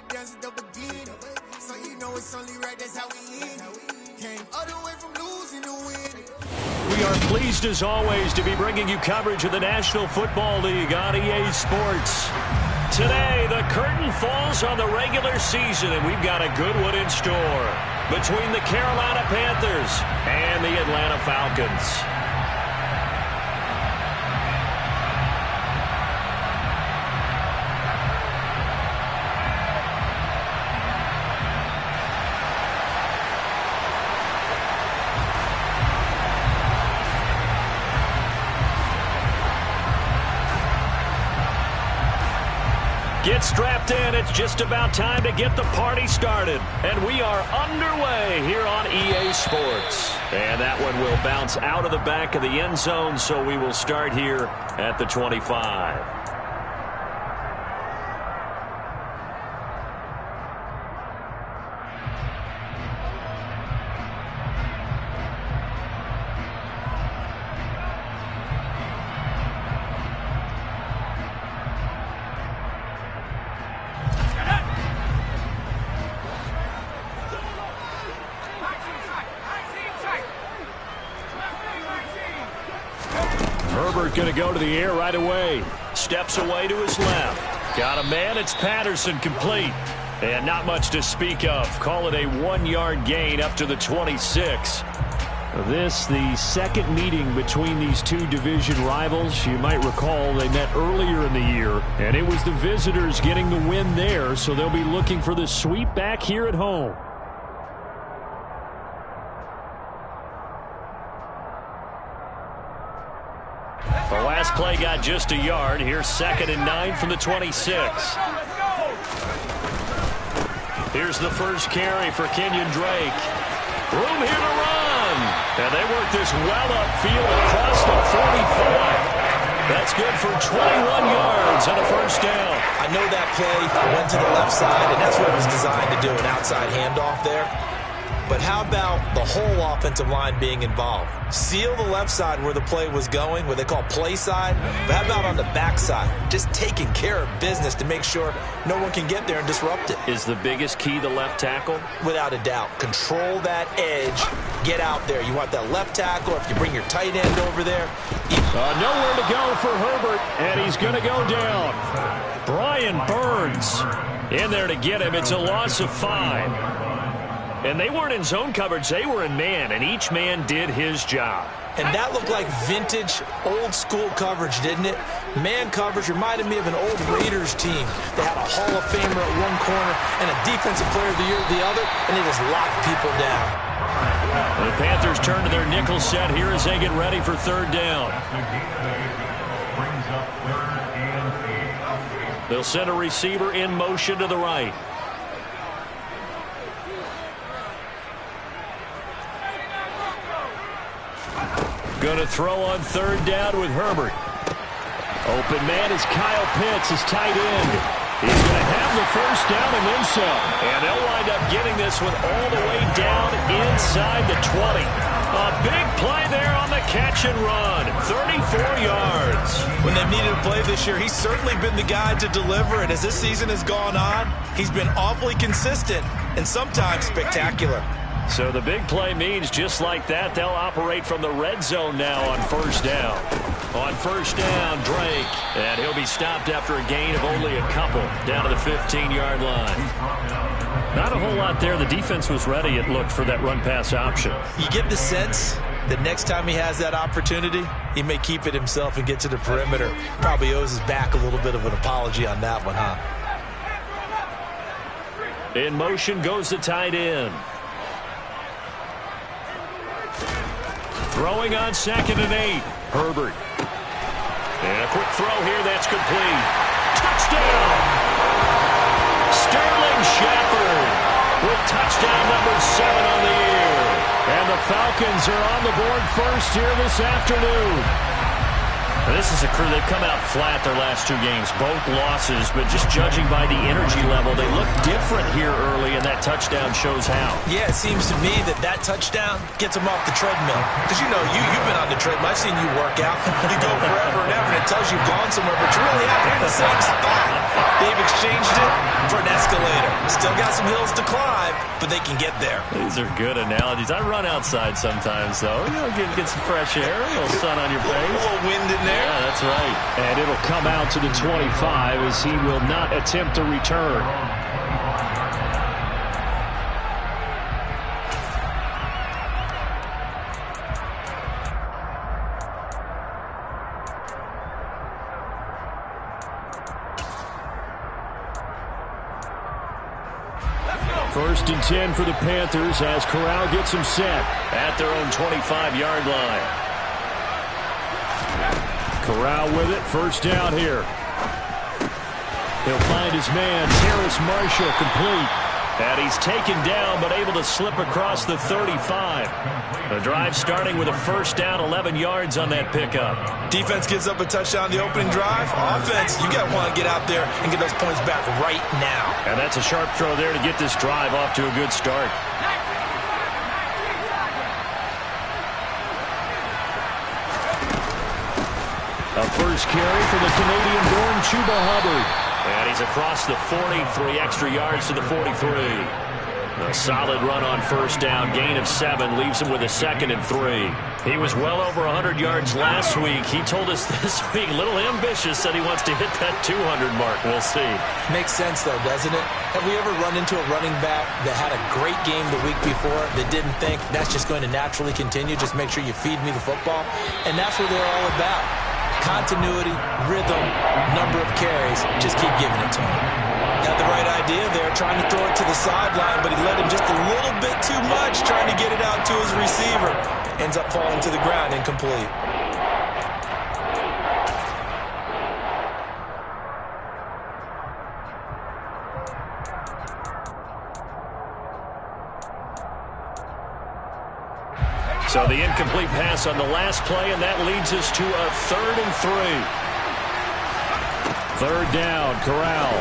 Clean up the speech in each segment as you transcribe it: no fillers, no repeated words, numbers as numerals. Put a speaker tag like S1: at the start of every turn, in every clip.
S1: dance at the beginning. So you know it's only right, that's how we end it. Came all the way from losing to winning.
S2: We are pleased as always to be bringing you coverage of the National Football League on EA Sports. Today, the curtain falls on the regular season, and we've got a good one in store between the Carolina Panthers and the Atlanta Falcons. Get strapped in. It's just about time to get the party started. And we are underway here on EA Sports. And that one will bounce out of the back of the end zone, so we will start here at the 25. Herbert going to go to the air right away. Steps away to his left. Got a man. It's Patterson, complete. And not much to speak of. Call it a 1-yard gain up to the 26. This, the second meeting between these two division rivals. You might recall they met earlier in the year, and it was the visitors getting the win there, so they'll be looking for the sweep back here at home. The last play got just a yard. Here's 2nd and 9 from the 26. Here's the first carry for Kenyon Drake. Room here to run. And they work this well upfield across the 45. That's good for 21 yards and a first down.
S3: I know that play went to the left side, and that's what it was designed to do, an outside handoff there. But how about the whole offensive line being involved? Seal the left side where the play was going, what they call play side. But how about on the back side? Just taking care of business to make sure no one can get there and disrupt it.
S2: Is the biggest key the left tackle?
S3: Without a doubt. Control that edge. Get out there. You want that left tackle. If you bring your tight end over there.
S2: Nowhere to go for Herbert, and he's going to go down. Brian Burns in there to get him. It's a loss of 5. And they weren't in zone coverage. They were in man, and each man did his job.
S3: And that looked like vintage, old-school coverage, didn't it? Man coverage reminded me of an old Raiders team. They had a Hall of Famer at one corner and a Defensive Player of the Year at the other, and they just locked people down.
S2: The Panthers turn to their nickel set here as they get ready for 3rd down. They'll send a receiver in motion to the right. Going to throw on 3rd down with Herbert. Open man is Kyle Pitts, his tight end. He's going to have the first down and then some. And they'll wind up getting this one all the way down inside the 20. A big play there on the catch and run. 34 yards.
S3: When they've needed a play this year, he's certainly been the guy to deliver it. As this season has gone on, he's been awfully consistent and sometimes spectacular.
S2: So the big play means just like that, they'll operate from the red zone now on 1st down. On 1st down, Drake. And he'll be stopped after a gain of only a couple down to the 15-yard line. Not a whole lot there. The defense was ready, it looked, for that run-pass option.
S3: You get the sense that next time he has that opportunity, he may keep it himself and get to the perimeter. Probably owes his back a little bit of an apology on that one, huh?
S2: In motion goes the tight end. Throwing on 2nd and 8. Herbert. And a quick throw here. That's complete. Touchdown! Sterling Shepard with touchdown number 7 on the year. And the Falcons are on the board first here this afternoon. This is a crew. They've come out flat their last 2 games, both losses, but just judging by the energy level, they look different here early, and that touchdown shows how.
S3: Yeah, it seems to me that touchdown gets them off the treadmill. Because, you know, you've been on the treadmill. I've seen you work out. You go forever and ever, and it tells you you've gone somewhere, but you really haven't. You're in the same spot. They've exchanged it for an escalator. Still got some hills to climb, but they can get there.
S2: These are good analogies. I run outside sometimes, though. You know, get some fresh air, a little sun on your face.
S3: A little wind in there.
S2: Yeah, that's right. And it'll come out to the 25 as he will not attempt to return. First and 10 for the Panthers as Corral gets him set at their own 25-yard line. Corral with it, first down here. He'll find his man, Terrace Marshall, complete. And he's taken down but able to slip across the 35. The drive starting with a first down, 11 yards on that pickup.
S3: Defense gives up a touchdown the opening drive. Offense, you got to want to get out there and get those points back right now.
S2: And that's a sharp throw there to get this drive off to a good start. A first carry for the Canadian-born Chuba Hubbard. And he's across the 40, 3 extra yards to the 43. A solid run on first down, gain of 7, leaves him with a 2nd and 3. He was well over 100 yards last week. He told us this week, a little ambitious, said he wants to hit that 200 mark. We'll see.
S3: Makes sense, though, doesn't it? Have we ever run into a running back that had a great game the week before that didn't think that's just going to naturally continue? Just make sure you feed me the football. And that's what they're all about. Continuity, rhythm, number of carries. Just keep giving it to him. Had the right idea there, trying to throw it to the sideline, but he let him just a little bit too much, trying to get it out to his receiver. Ends up falling to the ground, incomplete.
S2: So the incomplete pass on the last play, and that leads us to a 3rd and 3. Third down, Corral.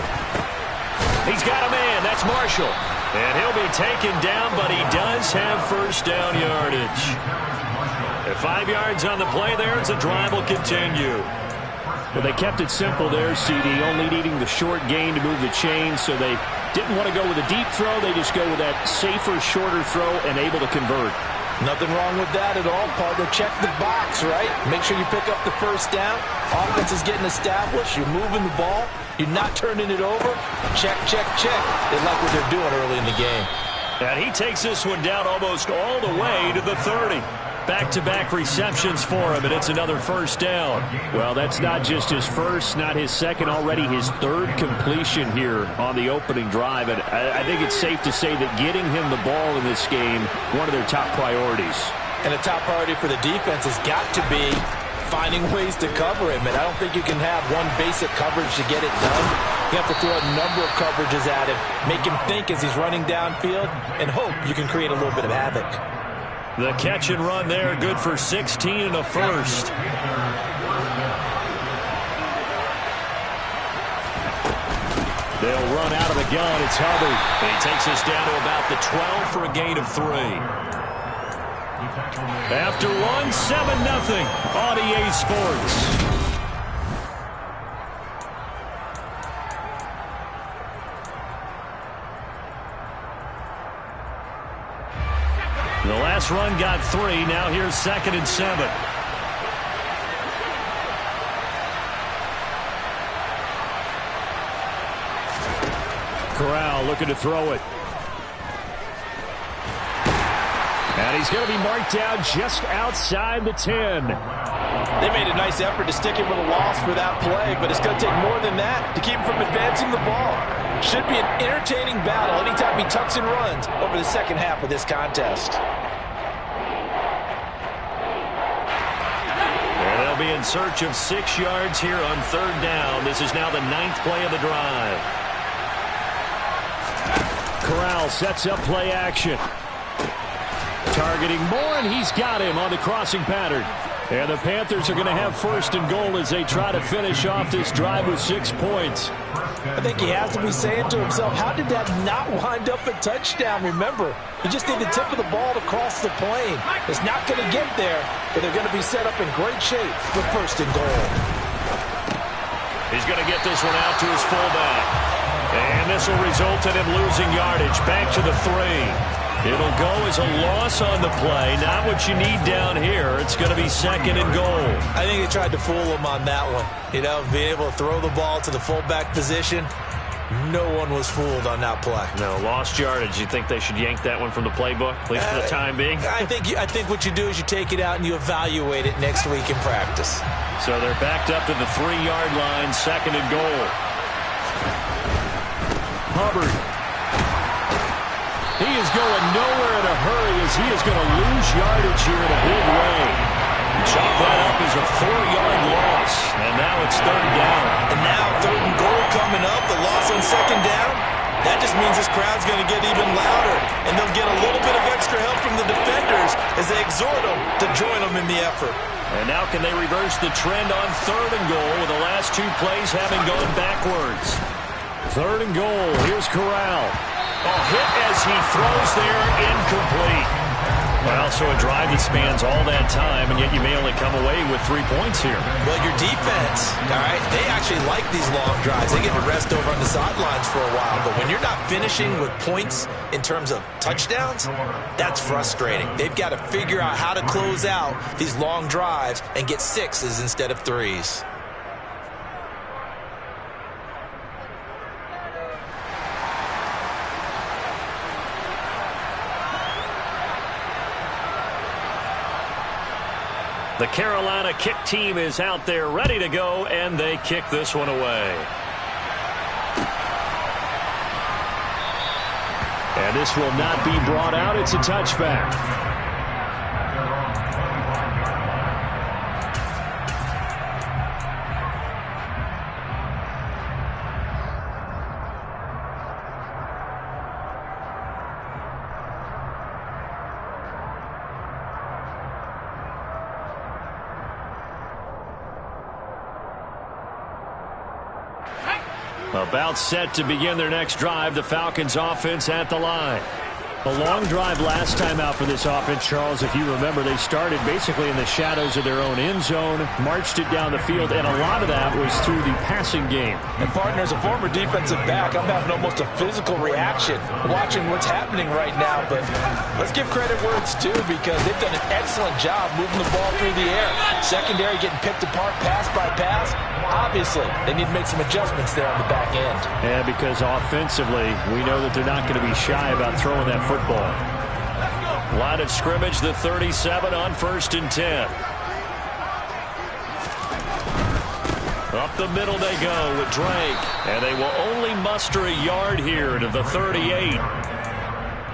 S2: He's got a man. That's Marshall. And he'll be taken down, but he does have first down yardage. At 5 yards on the play there, as the drive will continue. Well, they kept it simple there, CD, only needing the short gain to move the chains, so they didn't want to go with a deep throw. They just go with that safer, shorter throw and able to convert.
S3: Nothing wrong with that at all, partner. Check the box, right? Make sure you pick up the first down. Offense is getting established. You're moving the ball. You're not turning it over. Check, check, check. They like what they're doing early in the game.
S2: And he takes this one down almost all the way to the 30. Back-to-back receptions for him, and it's another first down. Well, that's not just his first, not his second, already his 3rd completion here on the opening drive. And I think it's safe to say that getting him the ball in this game, one of their top priorities.
S3: And a top priority for the defense has got to be finding ways to cover him. And I don't think you can have one basic coverage to get it done. You have to throw a number of coverages at him, make him think as he's running downfield, and hope you can create a little bit of havoc.
S2: The catch and run there, good for 16 and a first. They'll run out of the gun. It's Hubbard. And he takes us down to about the 12 for a gain of 3. After one, 7-0 on EA Sports. The last run got 3. Now here's 2nd and 7. Corral looking to throw it. And he's going to be marked down just outside the 10.
S3: They made a nice effort to stick him with a loss for that play, but it's going to take more than that to keep him from advancing the ball. Should be an entertaining battle anytime he tucks and runs over the second half of this contest.
S2: And they'll be in search of 6 yards here on 3rd down. This is now the 9th play of the drive. Corral sets up play action. Targeting Moore, and he's got him on the crossing pattern. And the Panthers are going to have 1st and goal as they try to finish off this drive with 6 points.
S3: I think he has to be saying to himself, how did that not wind up a touchdown? Remember, he just need the tip of the ball to cross the plane. It's not going to get there, but they're going to be set up in great shape for 1st and goal.
S2: He's going to get this one out to his fullback. And this will result in him losing yardage. Back to the 3. It'll go as a loss on the play. Not what you need down here. It's going to be 2nd and goal.
S3: I think they tried to fool him on that one. You know, being able to throw the ball to the fullback position. No one was fooled on that play.
S2: No, lost yardage. You think they should yank that one from the playbook, at least for the time being?
S3: I think what you do is you take it out and you evaluate it next week in practice.
S2: So they're backed up to the 3-yard line, 2nd and goal. Hubbard. He is going nowhere in a hurry as he is going to lose yardage here in a big way. Chop that up as a 4-yard loss, and now it's 3rd down.
S3: And now 3rd and goal coming up, the loss on 2nd down. That just means this crowd's going to get even louder, and they'll get a little bit of extra help from the defenders as they exhort them to join them in the effort.
S2: And now can they reverse the trend on 3rd and goal with the last 2 plays having gone backwards? 3rd and goal. Here's Corral. A hit as he throws there, incomplete. Well, so a drive that spans all that time, and yet you may only come away with 3 points here.
S3: Well, your defense, all right, they actually like these long drives. They get to rest over on the sidelines for a while. But when you're not finishing with points in terms of touchdowns, that's frustrating. They've got to figure out how to close out these long drives and get 6s instead of 3s.
S2: The Carolina kick team is out there ready to go, and they kick this one away. And this will not be brought out. It's a touchback. About set to begin their next drive, the Falcons offense at the line. A long drive last time out for this offense, Charles. If you remember, they started basically in the shadows of their own end zone, marched it down the field, and a lot of that was through the passing game.
S3: And, partner, as a former defensive back, I'm having almost a physical reaction watching what's happening right now. But let's give credit where it's due, because they've done an excellent job moving the ball through the air. Secondary getting picked apart pass by pass. Obviously, they need to make some adjustments there on the back end.
S2: Yeah, because offensively, we know that they're not going to be shy about throwing that football. Line of scrimmage, the 37 on 1st and 10. Up the middle they go with Drake. And they will only muster a yard here to the 38.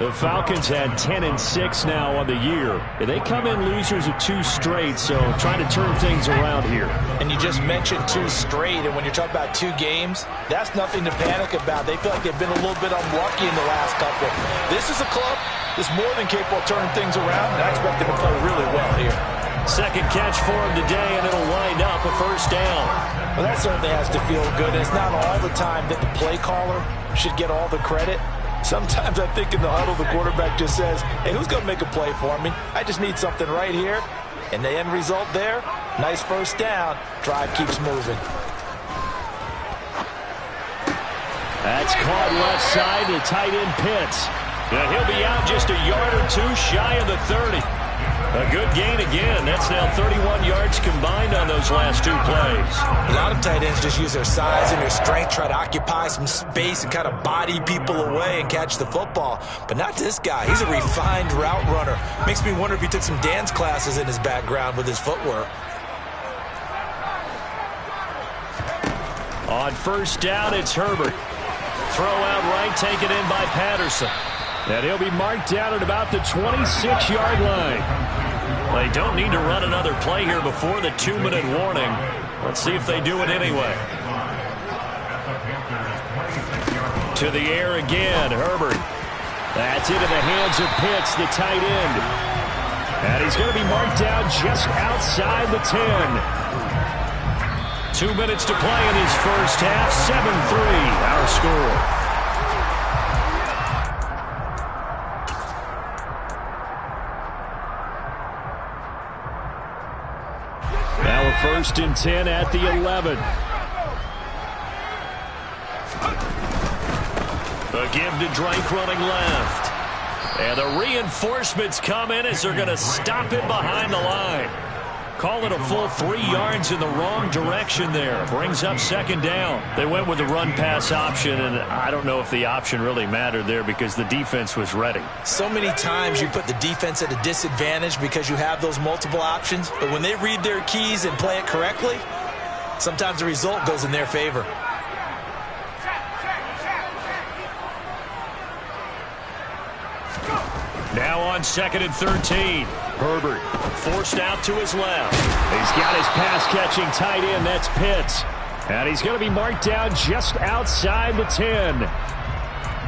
S2: The Falcons had 10-6 now on the year. They come in losers of 2 straight, so trying to turn things around here.
S3: And you just mentioned 2 straight, and when you're talking about 2 games, that's nothing to panic about. They feel like they've been a little bit unlucky in the last couple. This is a club that's more than capable of turning things around, and I expect them to play really well here.
S2: Second catch for him today, and it'll wind up a 1st down.
S3: Well, that certainly has to feel good. It's not all the time that the play caller should get all the credit. Sometimes I think in the huddle, the quarterback just says, hey, who's going to make a play for me? I just need something right here. And the end result there, nice 1st down. Drive keeps moving.
S2: That's caught left side to tight end Pitts. Now he'll be out just a yard or 2 shy of the 30. A good gain again. That's now 31 yards combined on those last 2 plays.
S3: A lot of tight ends just use their size and their strength, try to occupy some space and kind of body people away and catch the football. But not this guy. He's a refined route runner. Makes me wonder if he took some dance classes in his background with his footwork.
S2: On 1st down, it's Herbert. Throw out right, taken in by Patterson. And he'll be marked down at about the 26-yard line. They don't need to run another play here before the 2-minute warning. Let's see if they do it anyway. To the air again, Herbert. That's into the hands of Pitts, the tight end. And he's going to be marked down just outside the 10. 2 minutes to play in his first half. 7-3, our score. Now a 1st and 10 at the 11. Give to Drake running left. And the reinforcements come in as they're going to stop him behind the line. Call it a full 3 yards in the wrong direction there. Brings up second down. They went with the run-pass option, and I don't know if the option really mattered there because the defense was ready.
S3: So many times you put the defense at a disadvantage because you have those multiple options, but when they read their keys and play it correctly, sometimes the result goes in their favor.
S2: Now on 2nd and 13. Herbert forced out to his left. He's got his pass-catching tight end. That's Pitts. And he's going to be marked down just outside the 10.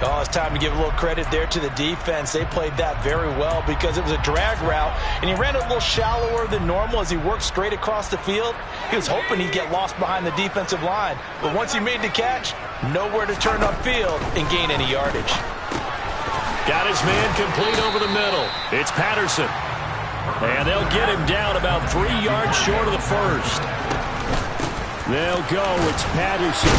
S3: Oh, it's time to give a little credit there to the defense. They played that very well because it was a drag route, and he ran a little shallower than normal as he worked straight across the field. He was hoping he'd get lost behind the defensive line. But once he made the catch, nowhere to turn upfield and gain any yardage.
S2: Got his man complete over the middle. It's Patterson. And they'll get him down about 3 yards short of the first. They'll go. It's Patterson.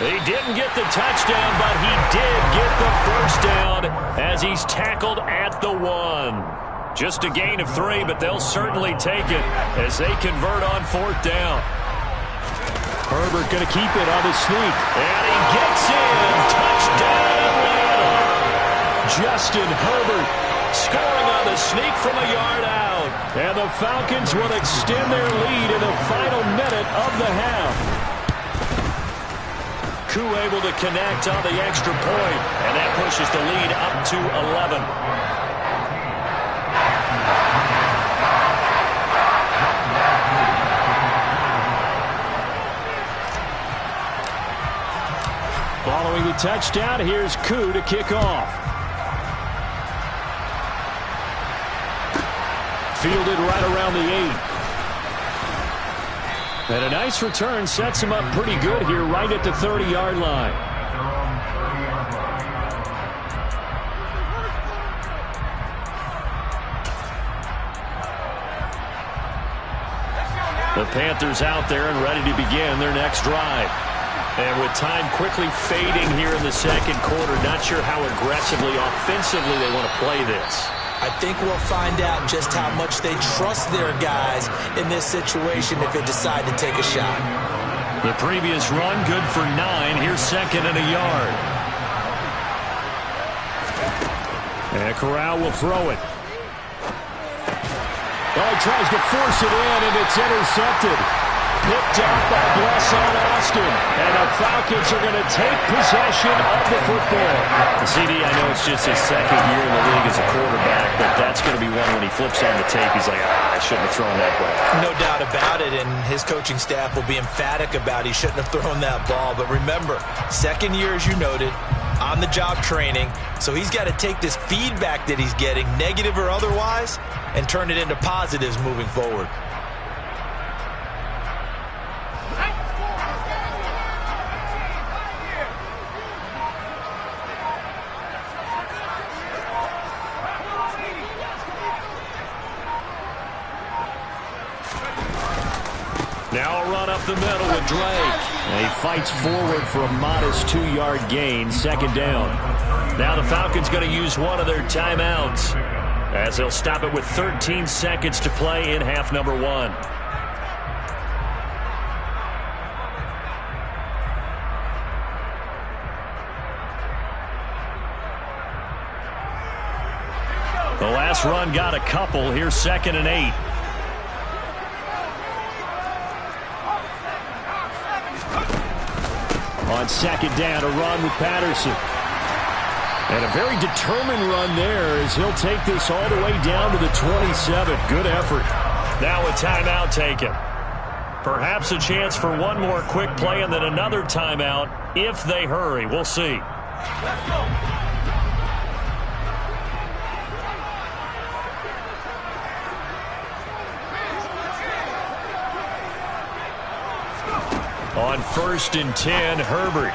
S2: He didn't get the touchdown, but he did get the first down as he's tackled at the 1. Just a gain of 3, but they'll certainly take it as they convert on 4th down. Herbert going to keep it on the sneak. And he gets in. Touchdown Atlanta. Justin Herbert scoring on the sneak from a yard out. And the Falcons will extend their lead in the final minute of the half. Koo able to connect on the extra point, and that pushes the lead up to 11. Following the touchdown, here's Koo to kick off. Fielded right around the 8. And a nice return sets him up pretty good here right at the 30-yard line. The Panthers out there and ready to begin their next drive. And with time quickly fading here in the second quarter, not sure how aggressively, offensively they want to play this.
S3: I think we'll find out just how much they trust their guys in this situation if they decide to take a shot.
S2: The previous run, good for 9. Here's 2nd and a yard. And Corral will throw it. Oh, he tries to force it in, and it's intercepted. Picked up by Blesson Austin. And the Falcons are going to take possession of the football. CD, I know it's just his 2nd year in the league as a quarterback, but that's going to be one when he flips on the tape. He's like, I shouldn't have thrown that ball.
S3: No doubt about it, and his coaching staff will be emphatic about he shouldn't have thrown that ball. But remember, 2nd year, as you noted, on-the-job training. So he's got to take this feedback that he's getting, negative or otherwise, and turn it into positives moving forward.
S2: Now a run up the middle with Drake. And he fights forward for a modest 2-yard gain, 2nd down. Now the Falcons going to use one of their timeouts as they'll stop it with 13 seconds to play in half number 1. The last run got a couple. Here's 2nd and 8. On 2nd down, a run with Patterson. And a very determined run there as he'll take this all the way down to the 27. Good effort. Now a timeout taken. Perhaps a chance for one more quick play and then another timeout if they hurry. We'll see.
S3: Let's go.
S2: On 1st and 10, Herbert.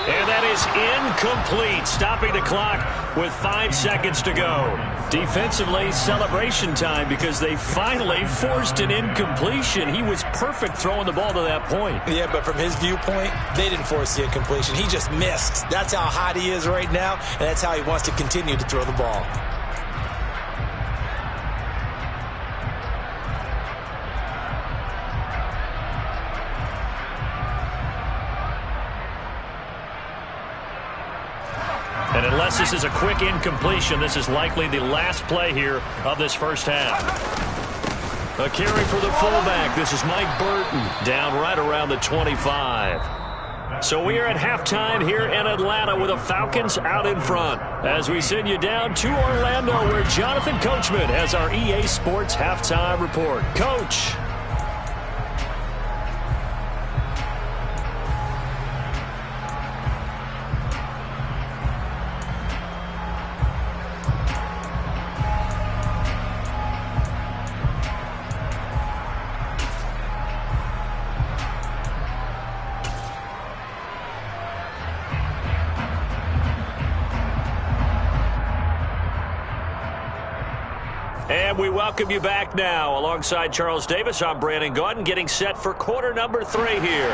S2: And that is incomplete, stopping the clock with 5 seconds to go. Defensively, celebration time because they finally forced an incompletion. He was perfect throwing the ball to that point.
S3: Yeah, but from his viewpoint, they didn't force the incompletion. He just missed. That's how hot he is right now, and that's how he wants to continue to throw the ball.
S2: And unless this is a quick incompletion, this is likely the last play here of this first half. A carry for the fullback. This is Mike Burton, down right around the 25. So we are at halftime here in Atlanta with the Falcons out in front. As we send you down to Orlando, where Jonathan Coachman has our EA Sports halftime report. Coach. And we welcome you back now. Alongside Charles Davis, I'm Brandon Gaudin, getting set for quarter number 3 here.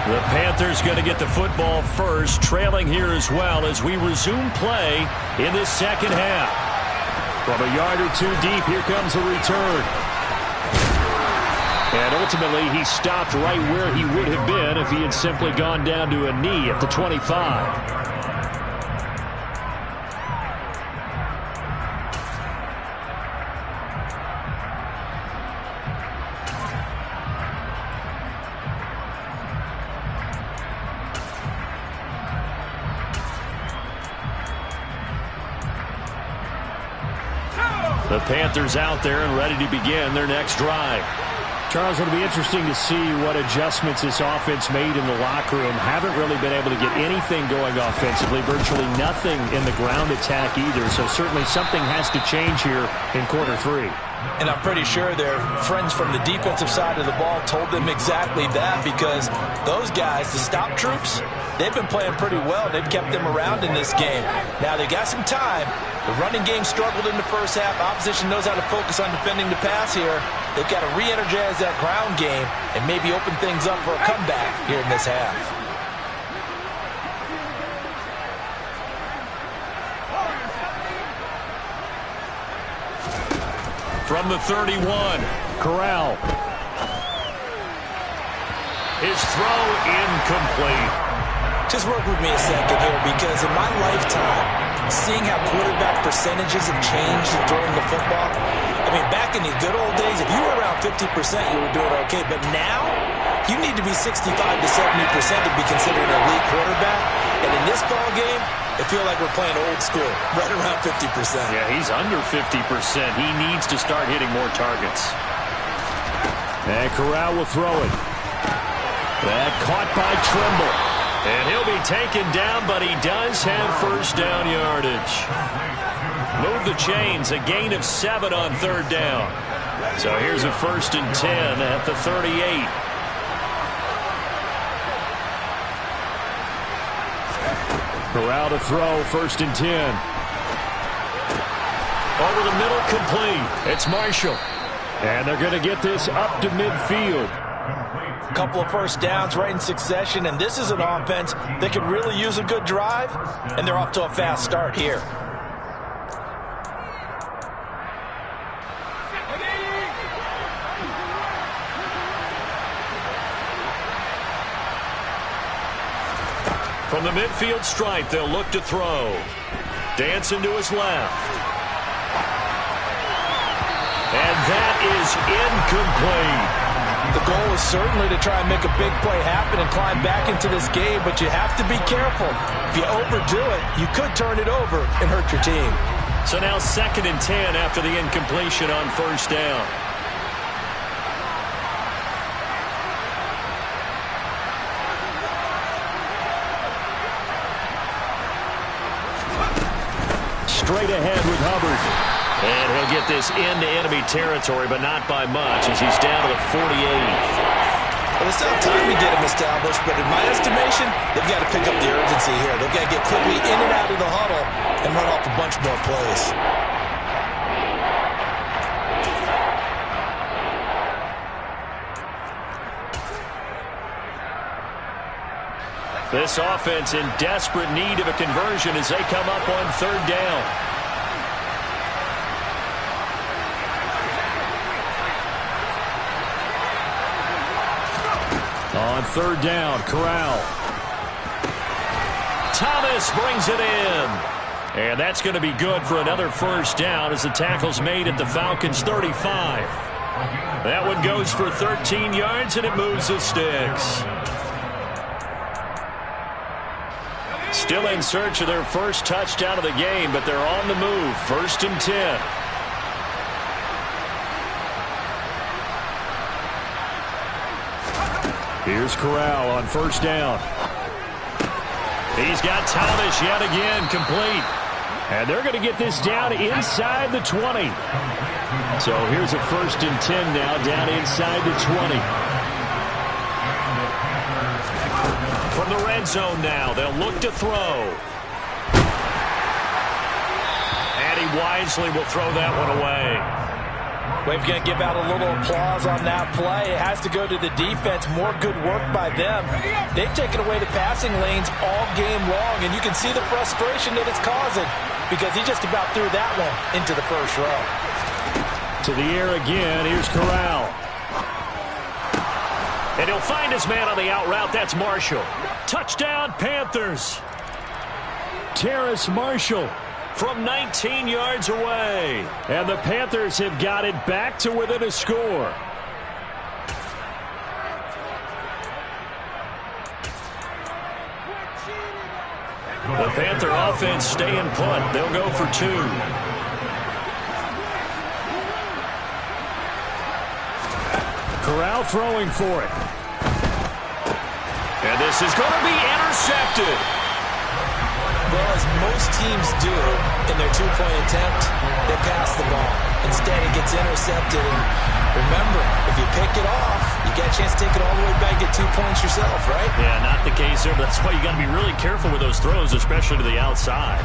S2: The Panthers going to get the football first, trailing here as well as we resume play in the second half. From a yard or two deep, here comes the return. And ultimately, he stopped right where he would have been if he had simply gone down to a knee at the 25. The Panthers out there and ready to begin their next drive.
S4: Charles, it'll be interesting to see what adjustments this offense made in the locker room. Haven't really been able to get anything going offensively, virtually nothing in the ground attack either. So certainly something has to change here in quarter 3.
S3: And I'm pretty sure their friends from the defensive side of the ball told them exactly that, because those guys, the stop troops, they've been playing pretty well. They've kept them around in this game. Now they got some time. The running game struggled in the first half. Opposition knows how to focus on defending the pass here. They've got to re-energize that ground game and maybe open things up for a comeback here in this half.
S2: From the 31, Corral. His throw incomplete.
S3: Just work with me a second here, because in my lifetime, seeing how quarterback percentages have changed in throwing the football, I mean, back in the good old days, if you were around 50%, you were doing okay. But now, you need to be 65 to 70% to be considered an elite quarterback. And in this ball game, I feel like we're playing old school, right around 50%.
S2: Yeah, he's under 50%. He needs to start hitting more targets.
S4: And Corral will throw it.
S2: That caught by Trimble. And he'll be taken down, but he does have first down yardage. Move the chains, a gain of 7 on third down. So here's a 1st and 10 at the 38.
S4: Corral to throw, 1st and 10.
S2: Over the middle, complete.
S4: It's Marshall. And they're going to get this up to midfield.
S3: A couple of first downs right in succession, and this is an offense that could really use a good drive, and they're off to a fast start here.
S2: From the midfield stripe, they'll look to throw. Dancing to his left. And that is incomplete.
S3: The goal is certainly to try and make a big play happen and climb back into this game, but you have to be careful. If you overdo it, you could turn it over and hurt your team.
S2: So now 2nd and 10 after the incompletion on first down. Straight ahead with Hubbard. And he'll get this into enemy territory, but not by much, as he's down to the 48.
S3: Well, they still have time to get him established, but in my estimation, they've got to pick up the urgency here. They've got to get quickly in and out of the huddle and run off a bunch more plays.
S2: This offense in desperate need of a conversion as they come up on 3rd down. On 3rd down, Corral. Thomas brings it in. And that's going to be good for another 1st down as the tackle's made at the Falcons' 35. That one goes for 13 yards, and it moves the sticks. Still in search of their first touchdown of the game, but they're on the move. 1st and 10. Here's Corral on 1st down. He's got Thomas yet again, complete. And they're going to get this down inside the 20. So here's a 1st and 10 now, down inside the 20. From the red zone now, they'll look to throw. And he wisely will throw that one away.
S3: We're going to give out a little applause on that play. It has to go to the defense. More good work by them. They've taken away the passing lanes all game long, and you can see the frustration that it's causing because he just about threw that one into the 1st row.
S2: To the air again. Here's Corral. And he'll find his man on the out route. That's Marshall. Touchdown, Panthers. Terrace Marshall from 19 yards away. And the Panthers have got it back to within a score. The Panther offense staying put. They'll go for 2. Corral throwing for it. And this is going to be intercepted.
S3: Well, as most teams do in their 2-point attempt, they pass the ball. Instead, it gets intercepted. And remember, if you pick it off, you get a chance to take it all the way back, get 2 points yourself, right?
S2: Yeah, not the case there, but that's why you got to be really careful with those throws, especially to the outside.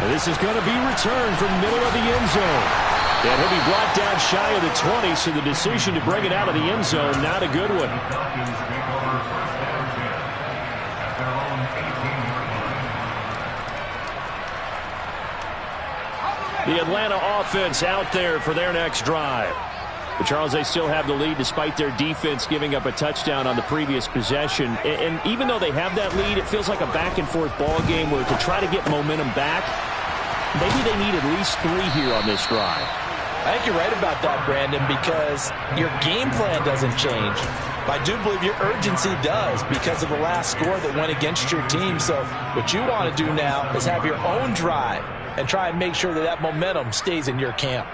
S4: And this is going to be returned from middle of the end zone. And he'll be brought down shy of the 20, so the decision to bring it out of the end zone, not a good one. The Atlanta offense out there for their next drive. But Charles, they still have the lead despite their defense giving up a touchdown on the previous possession. And even though they have that lead, it feels like a back-and-forth ball game where to try to get momentum back, maybe they need at least 3 here on this drive.
S3: I think you're right about that, Brandon, because your game plan doesn't change. I do believe your urgency does because of the last score that went against your team. So what you want to do now is have your own drive and try and make sure that that momentum stays in your camp.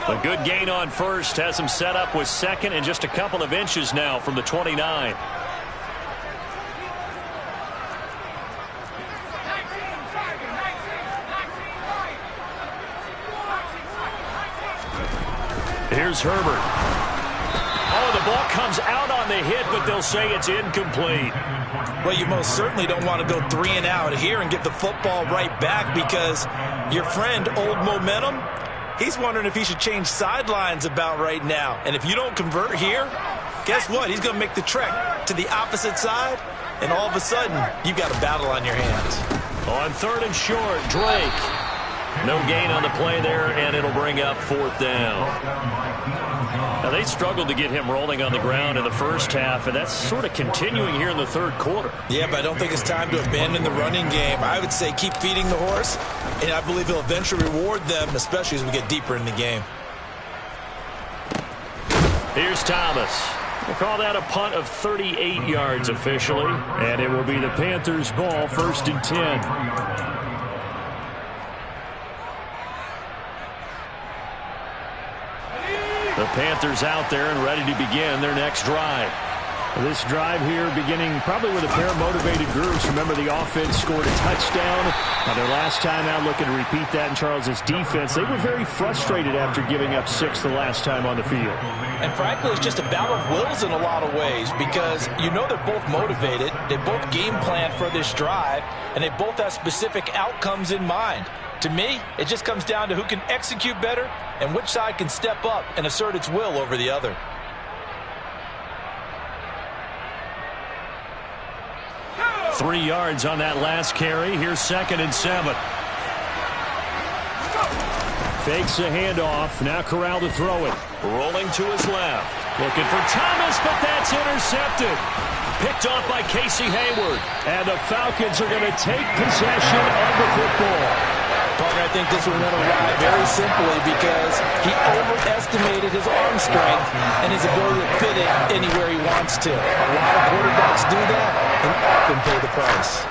S2: A good gain on 1st has him set up with 2nd and just a couple of inches now from the 29. Here's Herbert. Oh, the ball comes out on the hit, but they'll say it's incomplete.
S3: Well, you most certainly don't want to go 3 and out here and get the football right back because your friend, Old Momentum, he's wondering if he should change sidelines about right now. And if you don't convert here, guess what? He's going to make the trek to the opposite side, and all of a sudden, you've got a battle on your hands.
S2: On 3rd and short, Drake. No gain on the play there, and it'll bring up 4th down. Now, they struggled to get him rolling on the ground in the first half, and that's sort of continuing here in the 3rd quarter.
S3: Yeah, but I don't think it's time to abandon the running game. I would say keep feeding the horse, and I believe he'll eventually reward them, especially as we get deeper in the game.
S2: Here's Thomas. We'll call that a punt of 38 yards officially,
S4: and it will be the Panthers' ball, 1st and 10.
S2: The Panthers out there and ready to begin their next drive.
S4: This drive here beginning probably with a pair of motivated groups. Remember, the offense scored a touchdown on their last time out, looking to repeat that in Charles's defense. They were very frustrated after giving up 6 the last time on the field.
S3: And frankly, it's just a battle of wills in a lot of ways because you know they're both motivated, they both game plan for this drive, and they both have specific outcomes in mind. To me, it just comes down to who can execute better and which side can step up and assert its will over the other.
S2: 3 yards on that last carry. Here's 2nd and 7.
S4: Fakes a handoff. Now Corral to throw it.
S2: Rolling to his left. Looking for Thomas, but that's intercepted. Picked off by Casey Hayward.
S4: And the Falcons are going to take possession of the football.
S3: Partner, I think this was going to ride very simply because he overestimated his arm strength and his ability to fit it anywhere he wants to. A lot of quarterbacks do that and often pay the price.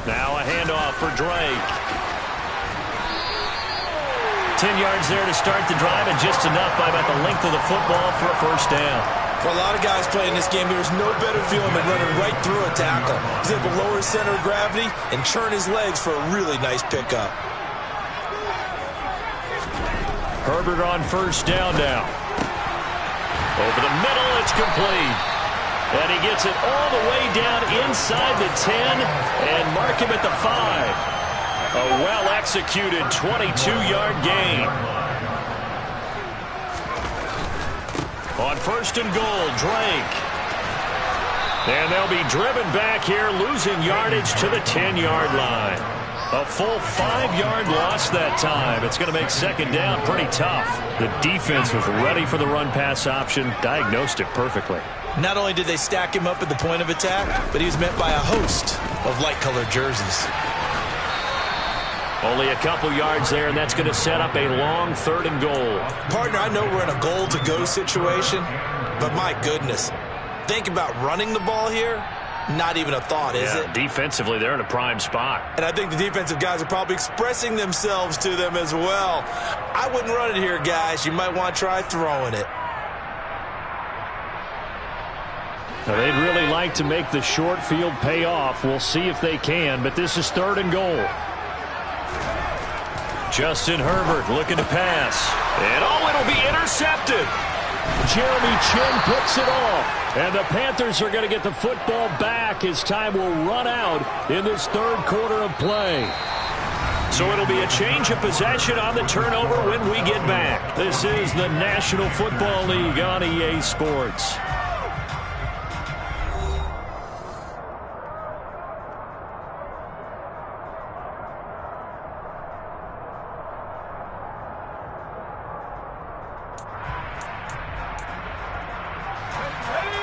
S2: Now a handoff for Drake. 10 yards there to start the drive, and just enough by about the length of the football for a first down.
S3: For a lot of guys playing this game, there's no better feeling than running right through a tackle. He's able to lower his center of gravity and churn his legs for a really nice pickup.
S2: Herbert on first down now. Over the middle, it's complete. And he gets it all the way down inside the 10 and mark him at the 5. A well-executed 22-yard gain. On first and goal, Drake. And they'll be driven back here, losing yardage to the 10-yard line. A full 5-yard loss that time. It's going to make second down pretty tough. The defense was ready for the run-pass option, diagnosed it perfectly.
S3: Not only did they stack him up at the point of attack, but he was met by a host of light-colored jerseys.
S2: Only a couple yards there, and that's going to set up a long 3rd and goal.
S3: Partner, I know we're in a goal-to-go situation, but my goodness, think about running the ball here. Not even a thought, is it?
S2: Defensively, they're in a prime spot.
S3: And I think the defensive guys are probably expressing themselves to them as well. I wouldn't run it here, guys. You might want to try throwing it.
S4: Now, they'd really like to make the short field pay off. We'll see if they can, but this is 3rd and goal.
S2: Justin Herbert looking to pass. And it'll be intercepted.
S4: Jeremy Chin picks it off. And the Panthers are going to get the football back as time will run out in this 3rd quarter of play.
S2: So it'll be a change of possession on the turnover when we get back. This is the National Football League on EA Sports.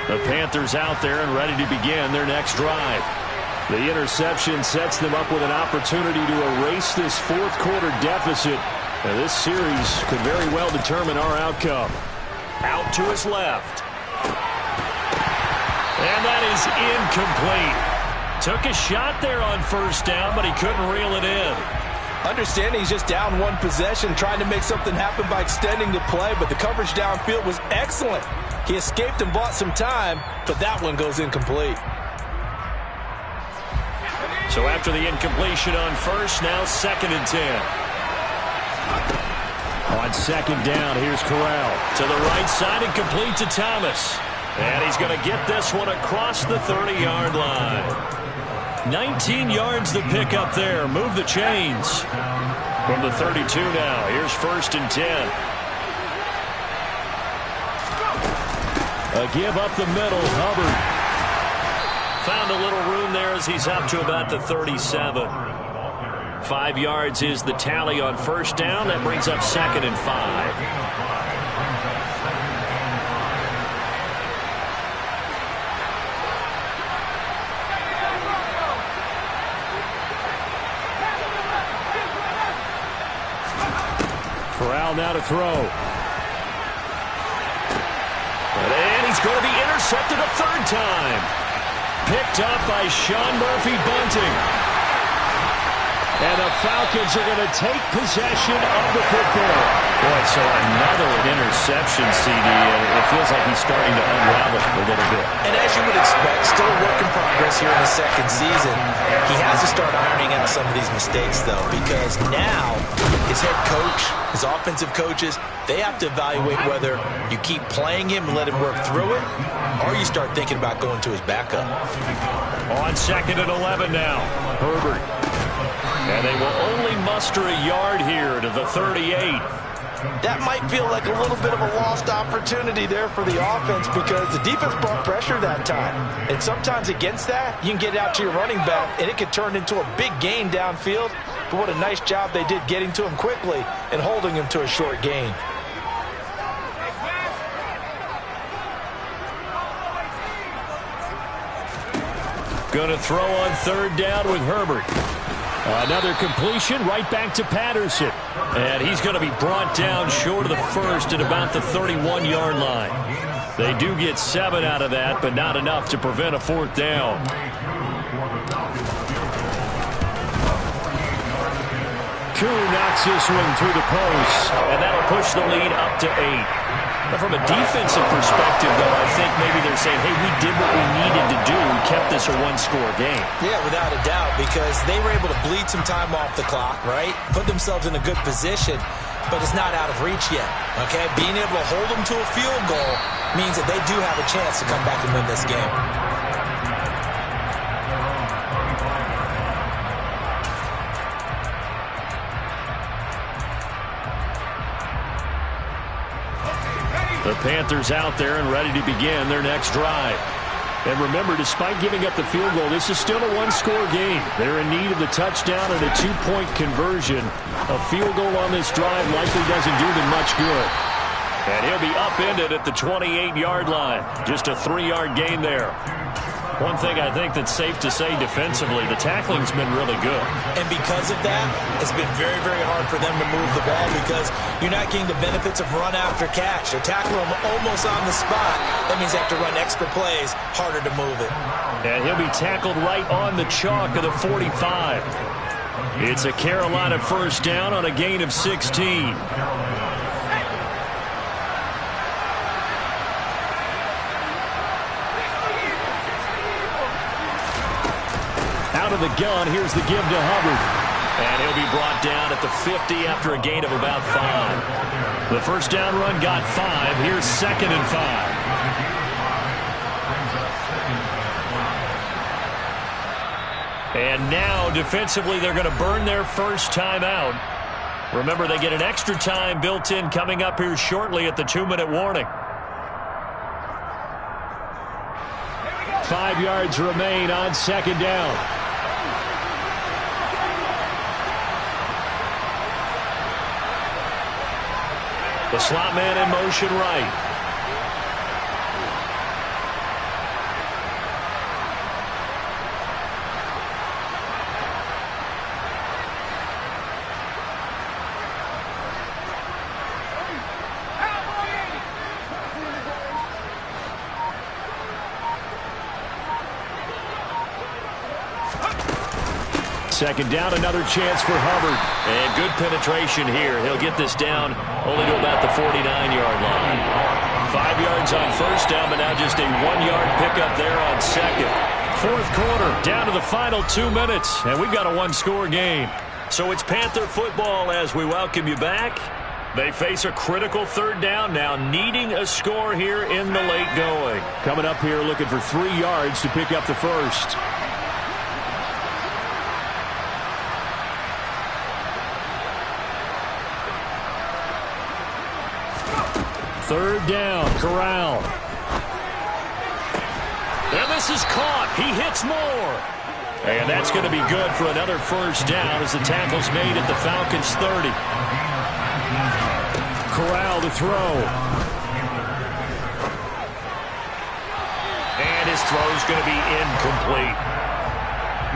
S2: The Panthers out there and ready to begin their next drive. The interception sets them up with an opportunity to erase this 4th quarter deficit. And this series could very well determine our outcome. Out to his left. And that is incomplete. Took a shot there on first down, but he couldn't reel it in.
S3: Understanding he's just down 1 possession, trying to make something happen by extending the play, but the coverage downfield was excellent. He escaped and bought some time, but that one goes incomplete.
S2: So after the incompletion on first, now 2nd and 10.
S4: On 2nd down, here's Corral.
S2: To the right side and complete to Thomas. And he's going to get this one across the 30-yard line. 19 yards the pick up there. Move the chains. From the 32 now, here's 1st and 10.
S4: A give up the middle, Hubbard.
S2: Found a little room there as he's up to about the 37. 5 yards is the tally on first down. That brings up 2nd and 5.
S4: Corral now to throw.
S2: And he's going to be intercepted a 3rd time. Picked up by Sean Murphy-Bunting.
S4: And the Falcons are going to take possession of the football.
S2: Boy, so another interception, CD, and it feels like he's starting to unravel a little bit.
S3: And as you would expect, still a work in progress here in the second season. He has to start ironing out some of these mistakes, though, because now his head coach, his offensive coaches, they have to evaluate whether you keep playing him and let him work through it, or you start thinking about going to his backup.
S2: On 2nd and 11 now, Herbert. And they will only muster a yard here to the 38.
S3: That might feel like a little bit of a lost opportunity there for the offense because the defense brought pressure that time. And sometimes against that, you can get out to your running back, and it could turn into a big gain downfield. But what a nice job they did getting to him quickly and holding him to a short gain.
S2: Going to throw on 3rd down with Herbert.
S4: Another completion right back to Patterson.
S2: And he's going to be brought down short of the first at about the 31-yard line. They do get 7 out of that, but not enough to prevent a 4th down.
S4: Koo knocks this one through the post.
S2: And that'll push the lead up to 8. Now, from a defensive perspective, though, I think maybe they're saying, hey, we did what we needed to do. We kept this a one-score game.
S3: Yeah, without a doubt, because they were able to bleed some time off the clock, right? Put themselves in a good position, but it's not out of reach yet, okay? Being able to hold them to a field goal means that they do have a chance to come back and win this game.
S2: The Panthers out there and ready to begin their next drive.
S4: And remember, despite giving up the field goal, this is still a one-score game. They're in need of the touchdown and a 2-point conversion. A field goal on this drive likely doesn't do them much good.
S2: And he'll be upended at the 28-yard line. Just a 3-yard gain there. One thing I think that's safe to say defensively, the tackling's been really good.
S3: And because of that, it's been very, very hard for them to move the ball because you're not getting the benefits of run after catch. They're tackling them almost on the spot. That means they have to run extra plays, harder to move it.
S2: And he'll be tackled right on the chalk of the 45. It's a Carolina 1st down on a gain of 16.
S4: Out of the gun, here's the give to Hubbard.
S2: And he'll be brought down at the 50 after a gain of about 5. The 1st down run got 5. Here's 2nd and 5. And now, defensively, they're going to burn their first time out. Remember, they get an extra time built in coming up here shortly at the 2-minute warning.
S4: 5 yards remain on 2nd down.
S2: The slot man in motion right.
S4: Second down, another chance for Hubbard.
S2: And good penetration here. He'll get this down only to about the 49-yard line. 5 yards on 1st down, but now just a 1-yard pickup there on 2nd.
S4: 4th quarter, down to the final 2 minutes, and we've got a one-score game.
S2: So it's Panther football as we welcome you back. They face a critical 3rd down now, needing a score here in the late going.
S4: Coming up here looking for 3 yards to pick up the first. 3rd down, Corral.
S2: And this is caught. He hits more. And that's going to be good for another 1st down as the tackle's made at the Falcons' 30.
S4: Corral to throw.
S2: And his throw's going to be incomplete.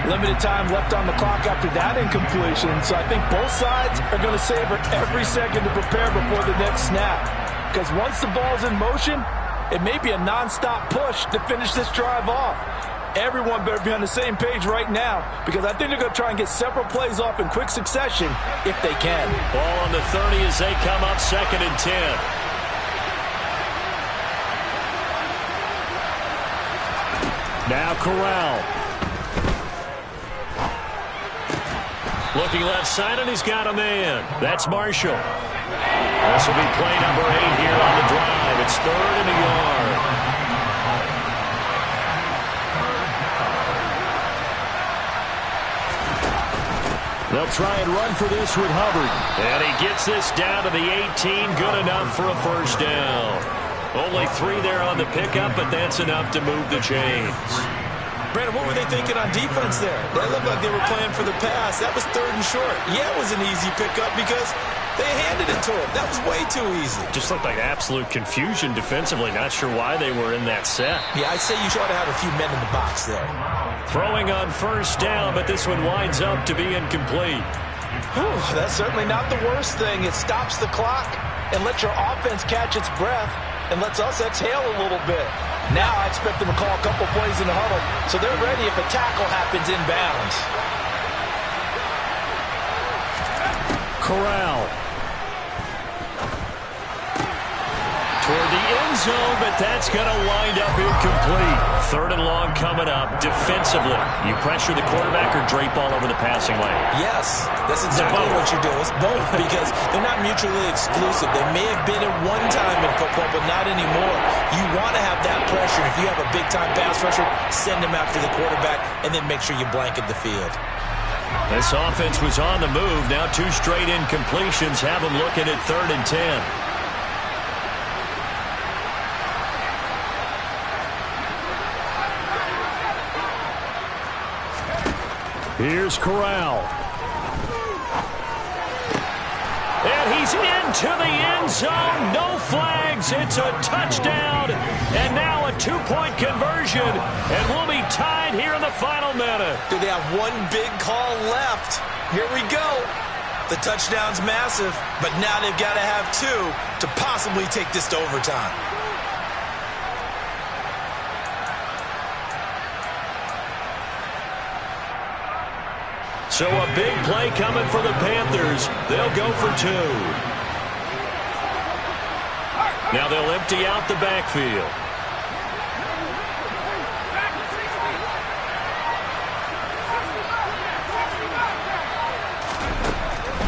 S5: Limited time left on the clock after that incompletion, so I think both sides are going to savor every second to prepare before the next snap. Because once the ball's in motion, it may be a non-stop push to finish this drive off. Everyone better be on the same page right now because I think they're going to try and get several plays off in quick succession if they can.
S2: Ball on the 30 as they come up 2nd and 10.
S4: Now Corral.
S2: Looking left side, and he's got a man. That's Marshall. This will be play number 8 here on the drive. It's 3rd and a yard.
S4: They'll try and run for this with Hubbard.
S2: And he gets this down to the 18. Good enough for a first down. Only 3 there on the pickup, but that's enough to move the chains.
S3: Brandon, what were they thinking on defense there? They looked like they were playing for the pass. That was 3rd and short. Yeah, it was an easy pickup because they handed it to him. That was way too easy.
S2: Just looked like absolute confusion defensively. Not sure why they were in that set.
S3: Yeah, I'd say you ought to have a few men in the box there.
S2: Throwing on first down, but this one winds up to be incomplete.
S5: Whew, that's certainly not the worst thing. It stops the clock and lets your offense catch its breath and lets us exhale a little bit. Now I expect them to call a couple plays in the huddle so they're ready if a tackle happens inbounds.
S4: Corral.
S2: Toward the end zone, but that's going to wind up incomplete. 3rd and long coming up. Defensively, you pressure the quarterback or drape all over the passing lane?
S3: Yes, that's exactly what you do. It's both because they're not mutually exclusive. They may have been at one time in football, but not anymore. You want to have that pressure. If you have a big-time pass rusher, send him after the quarterback, and then make sure you blanket the field.
S2: This offense was on the move. Now 2 straight incompletions have them looking at 3rd and 10.
S4: Here's Corral.
S2: And he's into the end zone. No flags. It's a touchdown. And now a 2-point conversion. And we'll be tied here in the final minute.
S3: Do they have one big call left? Here we go. The touchdown's massive, but now they've got to have 2 to possibly take this to overtime.
S2: So a big play coming for the Panthers. They'll go for 2. Now they'll empty out the backfield.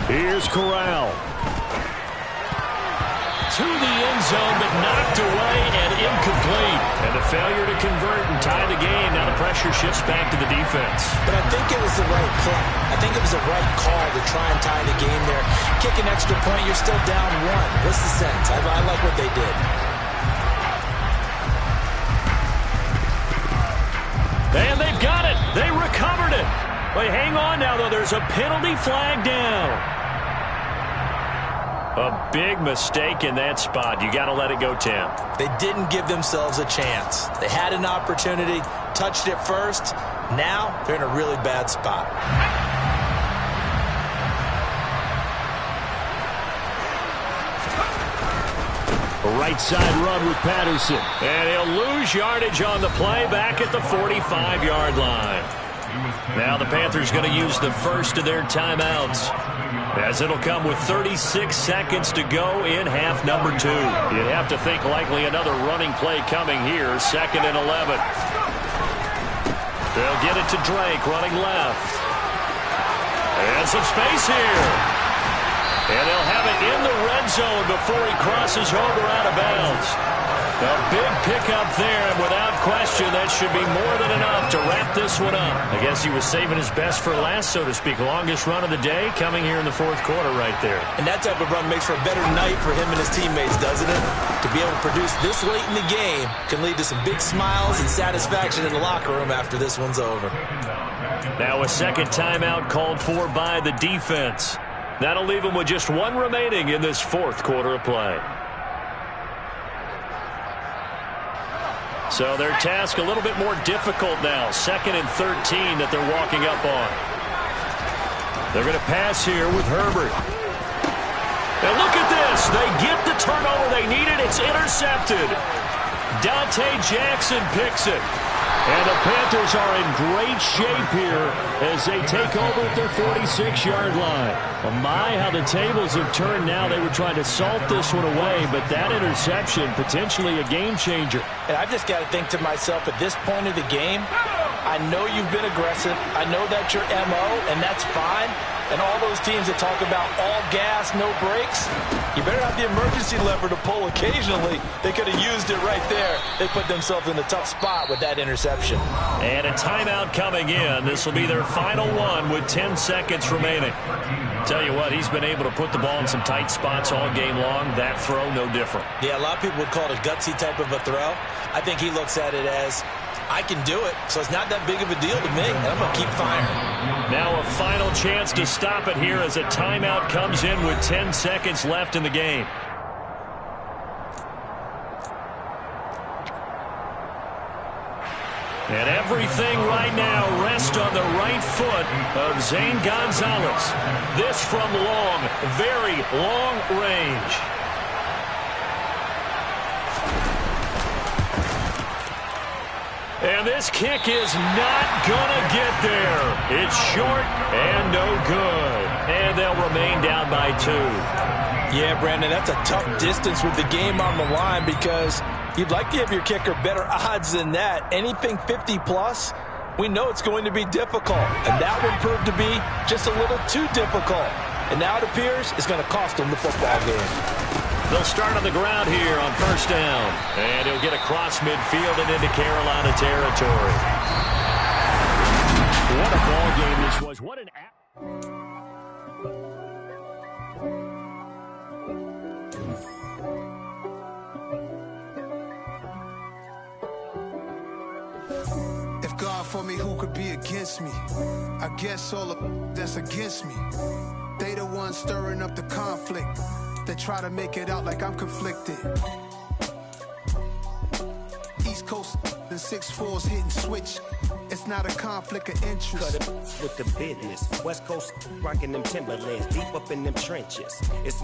S4: Here's Corral.
S2: To the end zone, but knocked away and incomplete. And a failure to convert and tie the game. Now the pressure shifts back to the defense.
S3: But I think it was the right play. I think it was the right call to try and tie the game there. Kick an extra point, you're still down 1. What's the sense? I like what they did.
S2: And they've got it. They recovered it. But hang on now, though. There's a penalty flag down. A big mistake in that spot. You got to let it go, Tim.
S3: They didn't give themselves a chance. They had an opportunity, touched it first. Now they're in a really bad spot.
S4: A right side run with Patterson.
S2: And he'll lose yardage on the play back at the 45-yard line. Now the Panthers going to use the first of their timeouts, as it'll come with 36 seconds to go in half number 2. You'd have to think likely another running play coming here, 2nd and 11. They'll get it to Drake running left. And some space here. And they'll have it in the red zone before he crosses over out of bounds. A big pickup there, and without question, that should be more than enough to wrap this one up. I guess he was saving his best for last, so to speak. Longest run of the day coming here in the 4th quarter right there.
S3: And that type of run makes for a better night for him and his teammates, doesn't it? To be able to produce this late in the game can lead to some big smiles and satisfaction in the locker room after this one's over.
S2: Now a second timeout called for by the defense. That'll leave them with just 1 remaining in this 4th quarter of play. So their task a little bit more difficult now. 2nd and 13 that they're walking up on. They're going to pass here with Herbert. And look at this. They get the turnover they needed. It's intercepted. Dante Jackson picks it.
S4: And the Panthers are in great shape here as they take over at their 46-yard line. Well, my, how the tables have turned now. They were trying to salt this one away, but that interception, potentially a game changer.
S5: And I've just got to think to myself, at this point of the game, I know you've been aggressive. I know that's your MO, and that's fine. And all those teams that talk about all gas, no brakes, you better have the emergency lever to pull occasionally. They could have used it right there. They put themselves in a tough spot with that interception.
S2: And a timeout coming in. This will be their final one with 10 seconds remaining. Tell you what, he's been able to put the ball in some tight spots all game long. That throw, no different.
S3: Yeah, a lot of people would call it a gutsy type of a throw. I think he looks at it as, I can do it, so it's not that big of a deal to me, and I'm going to keep firing.
S2: Now a final chance to stop it here as a timeout comes in with 10 seconds left in the game. And everything right now rests on the right foot of Zane Gonzalez. This from long, very long range. And this kick is not going to get there. It's short and no good. And they'll remain down by 2.
S5: Yeah, Brandon, that's a tough distance with the game on the line because you'd like to give your kicker better odds than that. Anything 50-plus, we know it's going to be difficult. And that one proved to be just a little too difficult. And now it appears it's going to cost them the football game.
S2: They'll start on the ground here on first down. And he'll get across midfield and into Carolina territory.
S4: What a ball game this was. What an...
S1: If God for me, who could be against me? I guess all of that's against me. They the ones stirring up the conflict. They try to make it out like I'm conflicted. East Coast, the 6'4s hitting switch. It's not a conflict of interest.
S6: Cut it with the business. West Coast rocking them Timberlands, deep up in them trenches. It's